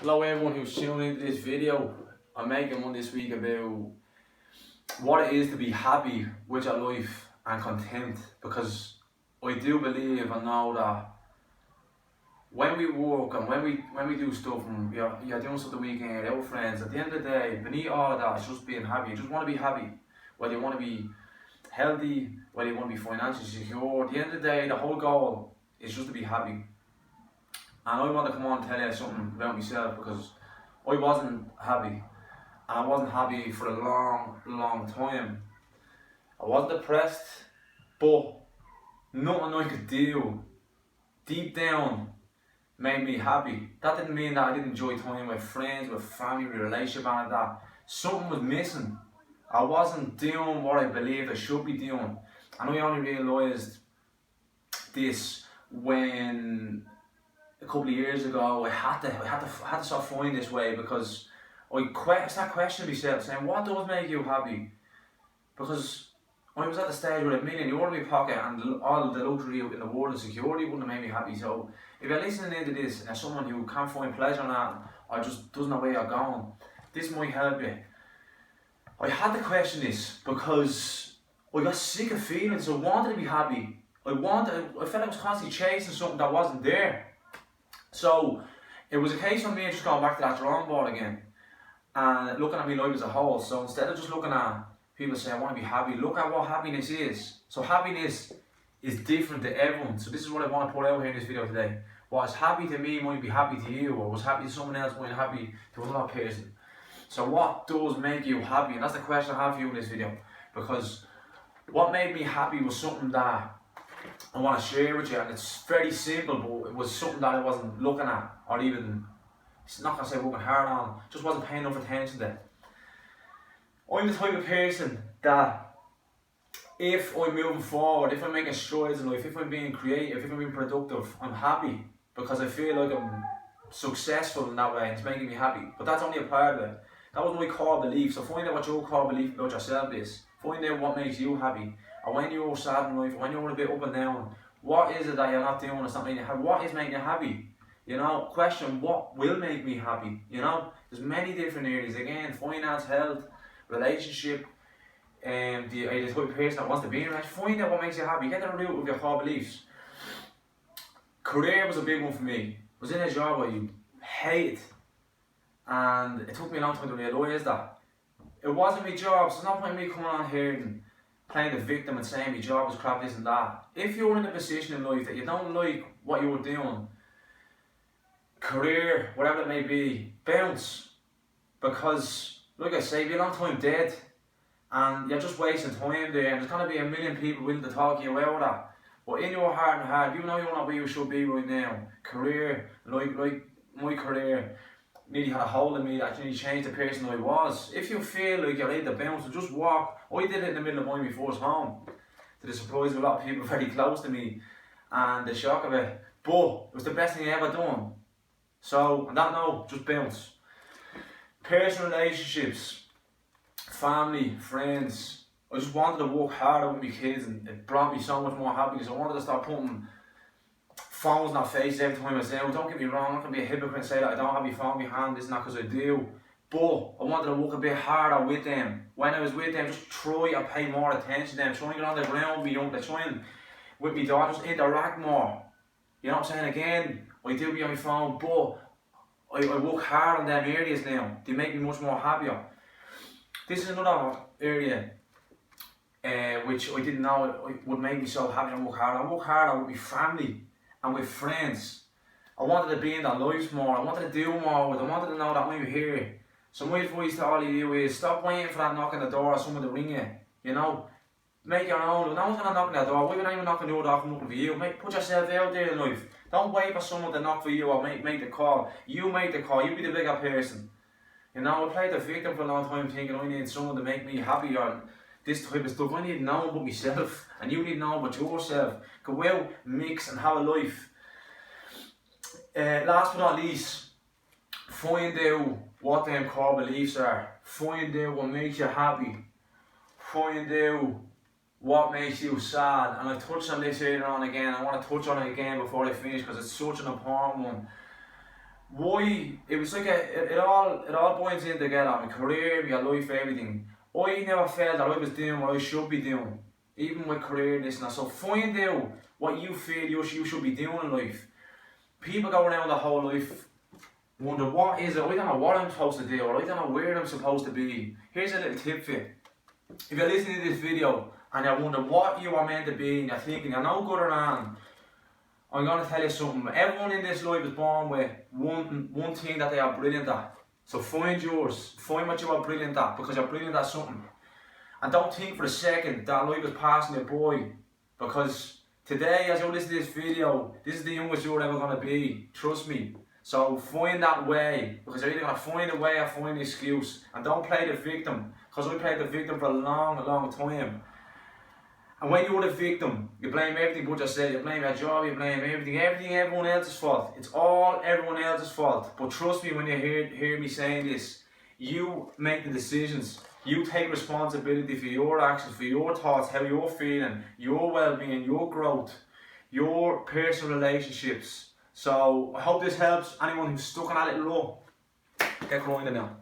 Hello everyone who's tuning into this video. I'm making one this week about what it is to be happy with your life and content, because I do believe and know that when we work and when we do stuff and you're doing something weekend with our friends, at the end of the day, beneath all of that, it's just being happy. You just want to be happy, whether you want to be healthy, whether you want to be financially secure. At the end of the day, the whole goal is just to be happy. And I want to come on and tell you something about myself, because I wasn't happy. And I wasn't happy for a long time. I was depressed, but nothing I could do deep down made me happy. That didn't mean that I didn't enjoy time with friends, with family, with relationship and that. Something was missing. I wasn't doing what I believed I should be doing. And I only realised this when a couple of years ago I had to start feeling this way, because I started questioning myself, saying, what does make you happy? Because I was at the stage with €1 million in my pocket and all the luxury in the world and security wouldn't have made me happy. So if you're listening into this and you're someone who can't find pleasure in that, or just doesn't know where you're going, this might help you. I had to question this because I got sick of feelings. I wanted to be happy. I felt I was constantly chasing something that wasn't there. So it was a case of me just going back to that drawing board again and looking at my life as a whole. So instead of just looking at people saying I want to be happy, look at what happiness is. So happiness is different to everyone. So this is what I want to put out here in this video today. What's happy to me might be happy to you, or what's happy to someone else might be happy to another person. So what does make you happy? And that's the question I have for you in this video. Because what made me happy was something that I want to share with you, and it's very simple, but it was something that I wasn't looking at, or even, it's not going to say working hard on, just wasn't paying enough attention to. I'm the type of person that if I'm moving forward, if I'm making strides in life, if I'm being creative, if I'm being productive, I'm happy because I feel like I'm successful in that way and it's making me happy. But that's only a part of it. That was my core belief. So find out what your core belief about yourself is. Find out what makes you happy. Or when you're sad in life, when you're a bit up and down, what is it that you're not doing that's not making you happy? What is making you happy? You know, question what will make me happy? You know, there's many different areas. Again, finance, health, relationship, the type of person that wants to be in a relationship. Find out what makes you happy. Get to the root of your core beliefs. Career was a big one for me. I was in a job I hated, and it took me a long time to realise that it wasn't my job. So it's not point me coming on here and playing the victim and saying my job is crap, this and that. If you're in a position in life that you don't like what you're doing, career, whatever it may be, bounce. Because, like I say, you're a long time dead and you're just wasting time there, and there's going to be a million people willing to talk you out of that. But in your heart and heart, you know you're not where you should be right now. Career, like my career, nearly had a hold of me that nearly changed the person I was. If you feel like you're ready to bounce, just walk. I did it in the middle of my first home, to the surprise of a lot of people very close to me and the shock of it. But it was the best thing I ever done. So on that note, just bounce. Personal relationships, family, friends. I just wanted to work harder with my kids, and it brought me so much more happiness. I wanted to start putting phones in their face every time I say, oh, don't get me wrong, I'm not going to be a hypocrite and say that I don't have my phone in my hand, it's not because I do. But I wanted to work a bit harder with them. When I was with them, just try to pay more attention to them, try and get on the ground with me, try and with my daughter, just interact more. You know what I'm saying? Again, I do be on my phone, but I work hard on them areas now. They make me much more happier. This is another area which I didn't know it would make me so happy and work harder. I work harder with my family and with friends. I wanted to be in their lives more. I wanted to do more with them. I wanted to know that I'm here. So my advice to all of you is stop waiting for that knock on the door or someone to ring you. You know, make your own. No one's going to knock on the door. We're not even knocking the door off looking for you. Put yourself out there in life. Don't wait for someone to knock for you or make the call. You make the call. You be the bigger person. You know, I played the victim for a long time thinking I need someone to make me happy or this type of stuff. I need to know about myself, and you need to know about yourself. Go out, mix and have a life. Last but not least, find out what them core beliefs are. Find out what makes you happy. Find out what makes you sad. And I touched on this earlier on again. I want to touch on it again before I finish because it's such an important one. why it was like it all boils in together. My career, my life, everything. I never felt that I was doing what I should be doing, even with career and this and that. So find out what you feel you should be doing in life. People go around their whole life wonder what is it? I don't know what I'm supposed to do, or I don't know where I'm supposed to be. Here's a little tip for you. If you're listening to this video and you wonder what you are meant to be and you're thinking you're no good around, I'm going to tell you something. Everyone in this life is born with one thing that they are brilliant at. So find yours. Find what you are brilliant at, because you're brilliant at something. And don't think for a second that life is passing you by, because today, as you listen to this video, this is the youngest you're ever going to be. Trust me. So find that way, because you're either going to find a way or find an excuse. And don't play the victim, because I played the victim for a long time. And when you're the victim, you blame everything but yourself. You blame your job, you blame everything everyone else's fault. It's all everyone else's fault. But trust me when you hear me saying this, you make the decisions. You take responsibility for your actions, for your thoughts, how you're feeling, your well-being, your growth, your personal relationships. So I hope this helps anyone who's stuck in that little rut. Get grinding now.